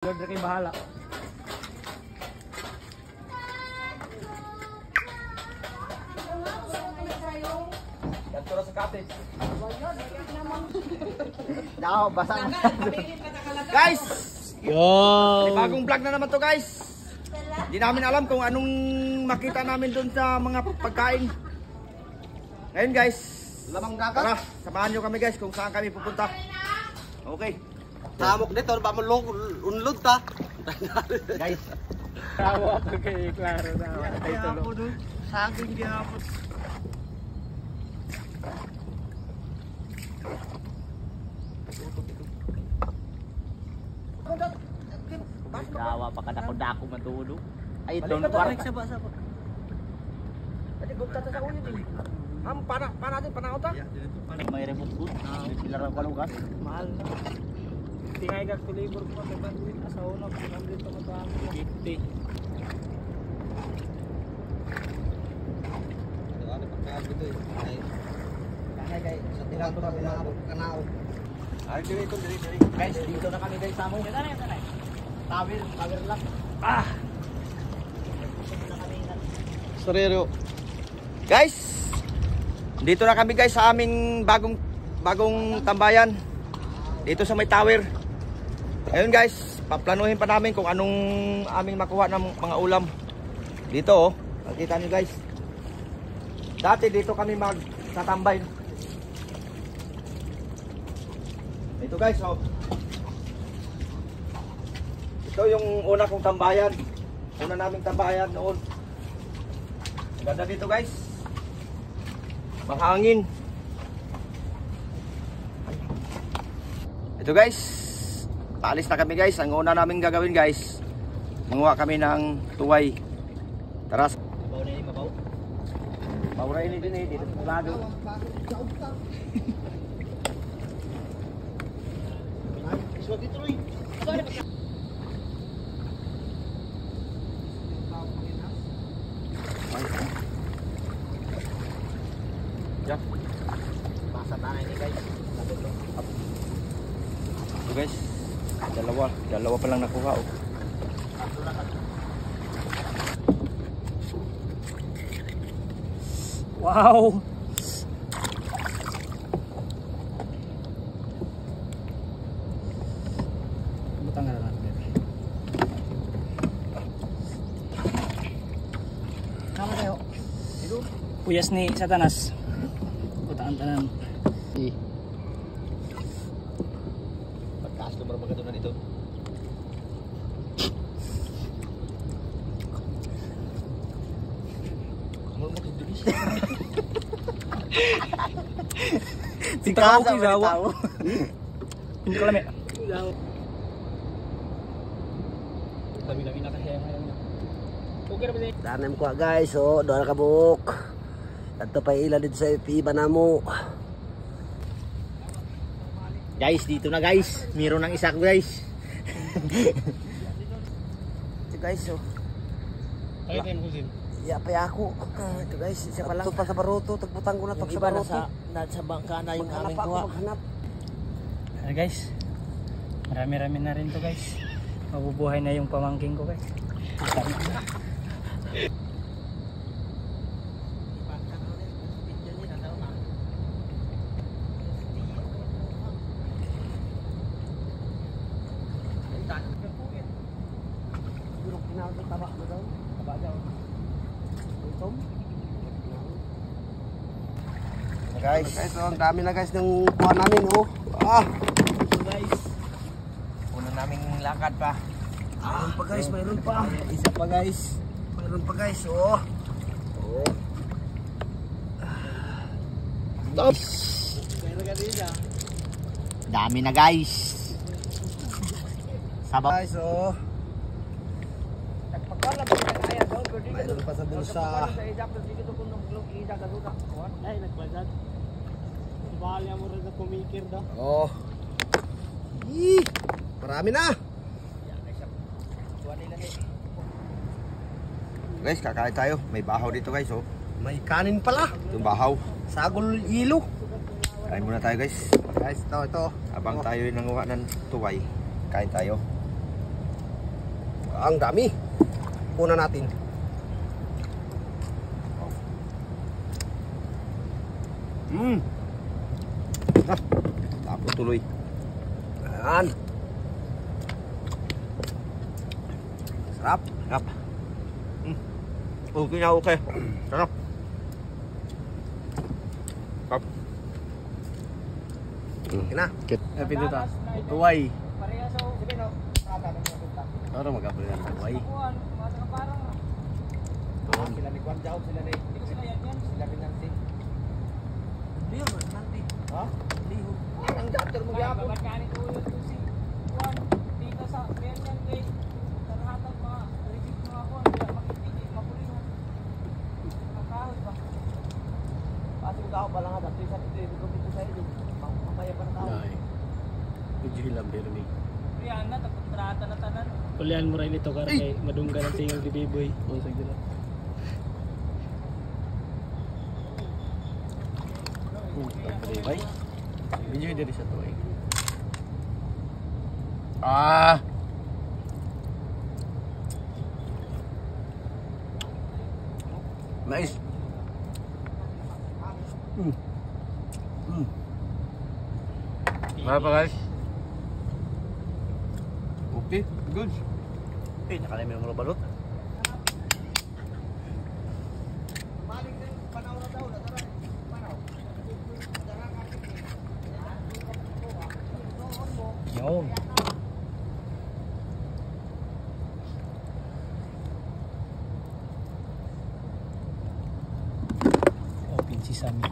Lord na kayo bahala. Ganto na sa cottage. Nako, basa na. Guys! Yo! Bagong vlog na naman to guys. Hindi namin alam kung anong makita namin doon sa mga pagkain. Ngayon guys, lamang dagat. Tara, samahan nyo kami guys kung saan kami pupunta. Okay. Hamok dito, ba mo unlod ta? Guys. Tawa ako kay Claro na. Saging gihapon. Tawa pa ka dako matulo. Ay, don't worry. Saba. Pwede gupta sa ulit eh. Para natin panahon ta? May remote food. Pilar ang kalugas. Mahal na. Tingay ka ko labor ko sa bandit sa una ko nandito mo sa 50. Ano pagkain dito eh. Guys, sa tilang to kanao. Ay, diri. Guys, dito na kami guys sa mo. Tawir lang. Sarero. Guys, dito na kami guys sa aming bagong tambayan. Dito sa may tower. Ayun guys, paplanuhin pa namin kung anong aming makuha ng mga ulam. Dito oh, nakita niyo guys. Dati dito kami magtatambay. Ito guys oh. Ito yung una kong tambayan. Una naming tambayan noon. Ganda dito guys. Mahangin. Ito guys. Paalis na kami guys. Ang una namin gagawin guys, manguha kami ng tuway. Tara. Mabaw na mabaw. Maura ini din eh. Dito sa lado. Yan. Basa tayo ni guys. Ito guys. Dalawa pa lang nakuha oh. Wow. Butang na lang. Sama tayo. Puyas ni Satanas. Kutaan tanan. Pagkaas lumar mga na dito. Kamu mo kidulis. Tingkaw ko gawa. Hindi ko lami. Dami na kahaya ngayon. Okay na ba din? Tanem ko guys, oh, doon ka buk. Adto pa ila dito sa iba na mo. Guys, dito na guys. Meron ng isa guys. Ito guys oh. Tayo din kusin. Ya pa ako. Ito guys, isa pa lang. Ito pa sa baruto, tagbutang ko na to sa baruto. Nasa bangka na yung Maghanap aming ako, kuha. maghanap. Guys, marami-rami na rin to guys. Mabubuhay na yung pamangking ko guys. Guys, So, ang dami na guys ng kuha namin, oh. ito guys. Una naming lakad pa. Mayroon pa guys, mayroon pa. Isa pa guys. Mayroon pa guys, oh. Stop. Dami na guys. Sabak. Guys, oh. Mayroon pa sa bulsa. Ay, nagbalat. Bahala mo rin na kumikir daw. Oh. Ih, marami na. Guys, kakain tayo. May bahaw dito guys oh. May kanin pala. Yung bahaw. Sagol ilo. Kain muna tayo guys. Guys, ito. Abang tayo yung nanguha ng tuway. Kain tayo. Ang dami. Kuna natin. Tapos tuloy. Ayan. Sarap. Sarap. Okay na okay. Sarap. Sarap. Okay na. Happy dito ta. Tuway. Ano magkapal yan? Tuway. Sila ni Kwan Jao, sila ni Nancy. Liho man, Nancy. Ha? Liho. Ang doctor mo gyapon. Kasi tao pa lang ata, sa dito ko dito sa iyo. Mamaya pa na tao. Medyo hilam pero may. Riyan na, tapos trata na tanan. Kulian mo rin ito kay madunggan ang tingog di Biboy. O sige na. Ay. Medyo diri sa tuway. Nice. Mga pa guys. Okay, good. Nakalay mo yung balot. Yun. Open si Sammy.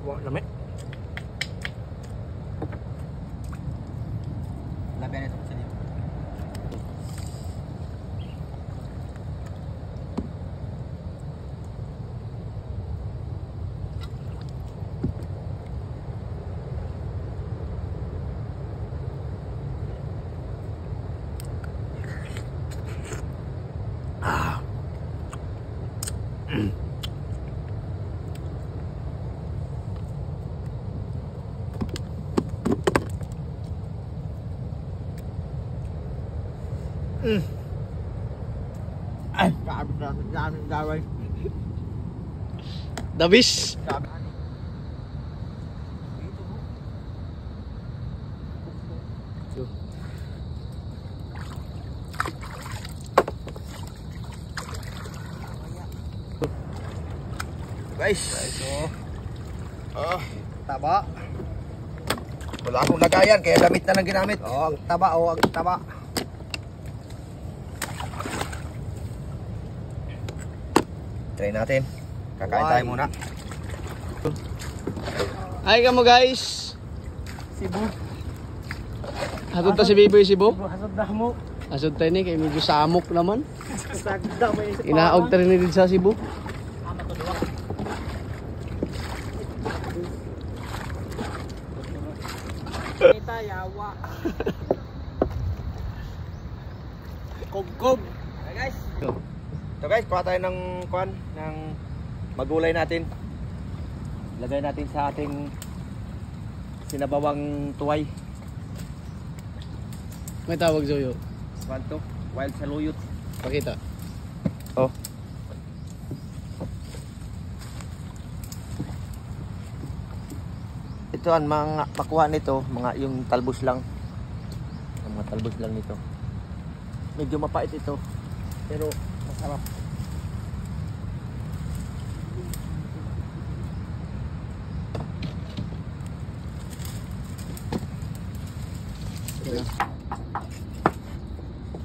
Wah, lami. Labihan ito sa dito. Ay, kaabot na namin gawin. Dabis. Guys, Taba. wala akong lagayan kaya damit na lang ginamit. Ang taba, ang taba. Try natin. Kakain tayo muna. Ay kamo guys. Cebu. Hatod ta si Biboy Cebu. Hasod na mo. Asod tayo ni kay medyo samok naman. Sagda may isa. Inaog ta rin ni sa Cebu. Kita yawa. Kob-kob. Guys. So guys, kuha tayo ng kuan ng magulay natin. Lagay natin sa ating sinabawang tuway. May tawag Zoyo. Kuan to, wild saluyot. Pakita. Oh. Ito ang mga pakuha nito, mga yung talbos lang. Ang mga talbos lang nito. Medyo mapait ito, pero masarap.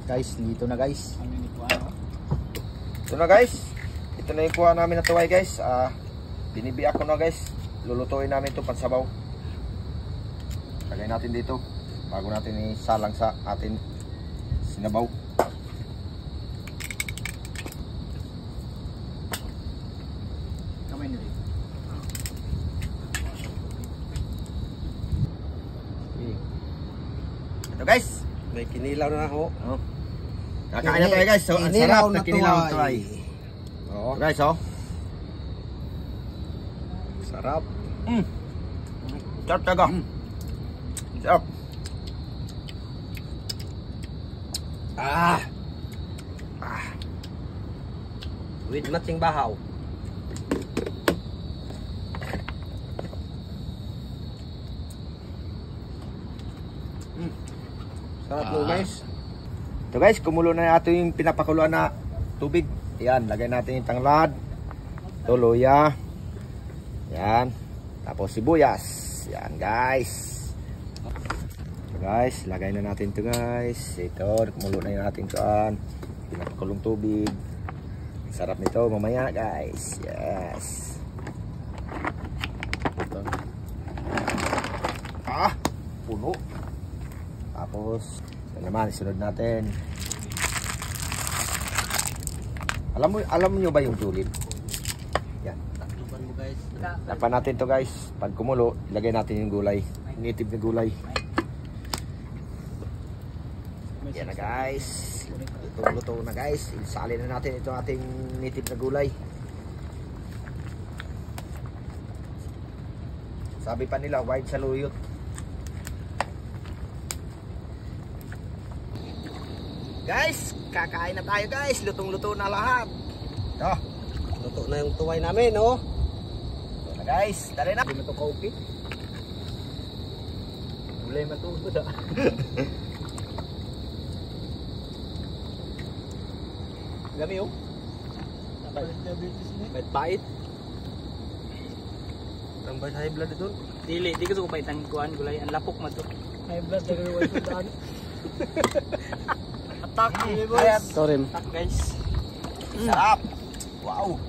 Guys, dito na guys. Ito na guys. Ito na yung kuha namin na tuway guys. Binibiak ko na guys. Lulutuin namin ito pansabaw. Lagay natin dito bago natin isalang sa atin sinabaw. Kamay nyo dito. Ito guys. May kinilaw na ako. Oh. Kakain na tayo guys. So, ang sarap na kinilaw tuway. Oo. Guys, oh. Sarap. Sarap talaga. Sarap. Ah. With matching bahaw. Sarap mo guys. Ito guys, kumulo na natin yung pinapakuluan na tubig. Yan, lagay natin yung tanglad. Ito, luya. Yan. Tapos sibuyas. Yan guys. Ito guys, lagay na natin ito guys. Ito, kumulo na yung ating kuan. Pinapakulong tubig. Sarap nito mamaya guys. Yes. Ito. Puno. Tapos, ito naman, isunod natin. Alam niyo ba yung julid? Yan. Takluban mo guys. Tapan natin to guys. Pag kumulo, ilagay natin yung gulay. Native na gulay. Yan na guys. Luto na guys. Isali na natin ito ating native na gulay. Sabi pa nila, wild saluyot. Guys, kakain na tayo guys. Lutong-luto na lahat. Ito. Luto na yung tuway namin, oh. Ito na guys. Tara na. Hindi mo ito kaupi. Gulay matubod ah. Lami oh. Bait-bait. Tambay sa high blood ito. Dili, di ko pa itang kuan gulay, ang lapok man to. High blood na gawin sa daan. Attack, Ayan. Torim. attack guys. Sarap. Wow.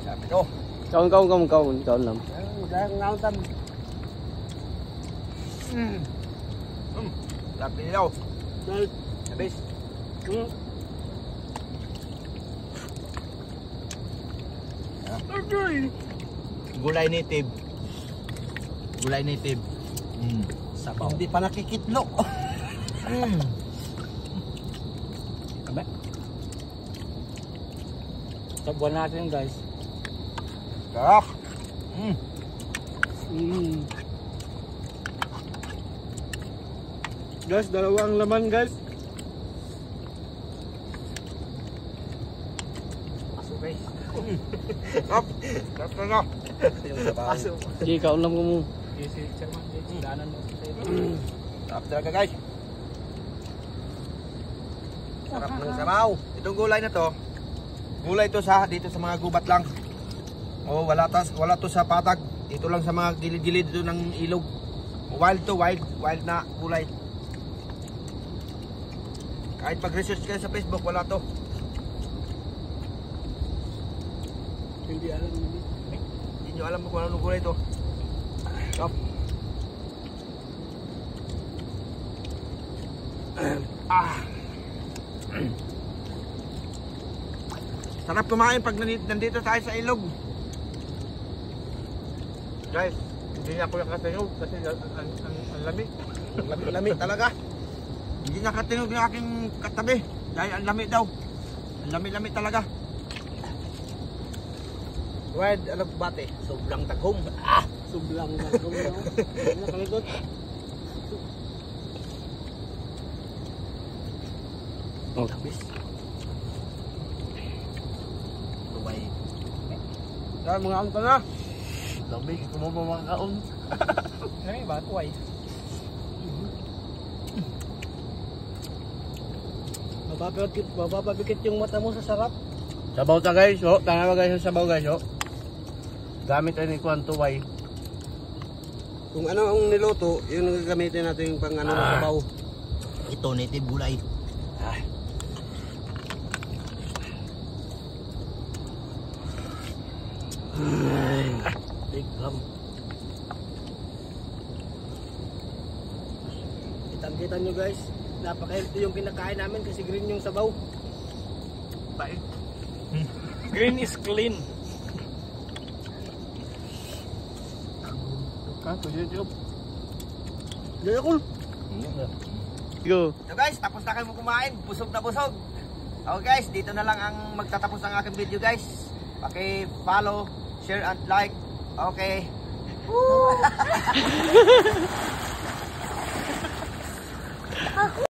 Sarap ito. Kaon lang. Dahil ngautan. Sarap din daw. Dahil. Habis. Gulay native. Gulay native. Sabaw. Hindi pa nakikitlo. Kabe. Sabuan natin guys. Sarap. Guys, dalawang laman guys. Aso guys. Sarap. Sarap talaga. Yung sabaw. Hindi, kaon lang ko mo. Si Chairman, daanan mo. Sarap talaga guys. Sarap ng sabaw. Itong gulay na to, gulay to dito sa mga gubat lang. Oh, wala to sa patag. Dito lang sa mga gilid-gilid dito ng ilog. Wild to, wild na gulay. Kahit pag-research kayo sa Facebook, wala to. Hindi alam mo. Hindi nyo alam kung anong gulay to. Sarap. Sarap kumain pag nandito tayo sa ilog. Guys, hindi niya ako nakatinog kasi ang lamig. Lamig talaga. Hindi niya katinog yung aking katabi dahil ang lamig daw. Ang lamig talaga. Wild alagbate, sobrang taghom. Sublang na. Nakalikot. Tabis. Tuway. Dahil mga ang na. Lamig, kumama mga kaon. Ano ba? Tuway. Mapapabikit yung mata mo sa sarap. Sabaw ta guys, oh. Tanawa guys sa sabaw guys, oh. Gamit tayo ni Kuan tuway. Kung ano ang niluto, yun ang gagamitin natin yung pang ano na sabaw. Ito, native gulay. Big ram. Kitang-kita nyo guys, napaka-healthy yung kinakain namin kasi green yung sabaw. Bait. Green is clean. YouTube. Diyan ako. Go. So guys, tapos na kayo kumain. Busog na busog. Okay guys, dito na lang ang magtatapos ng aking video guys. Paki-follow, share and like. Okay. Woo!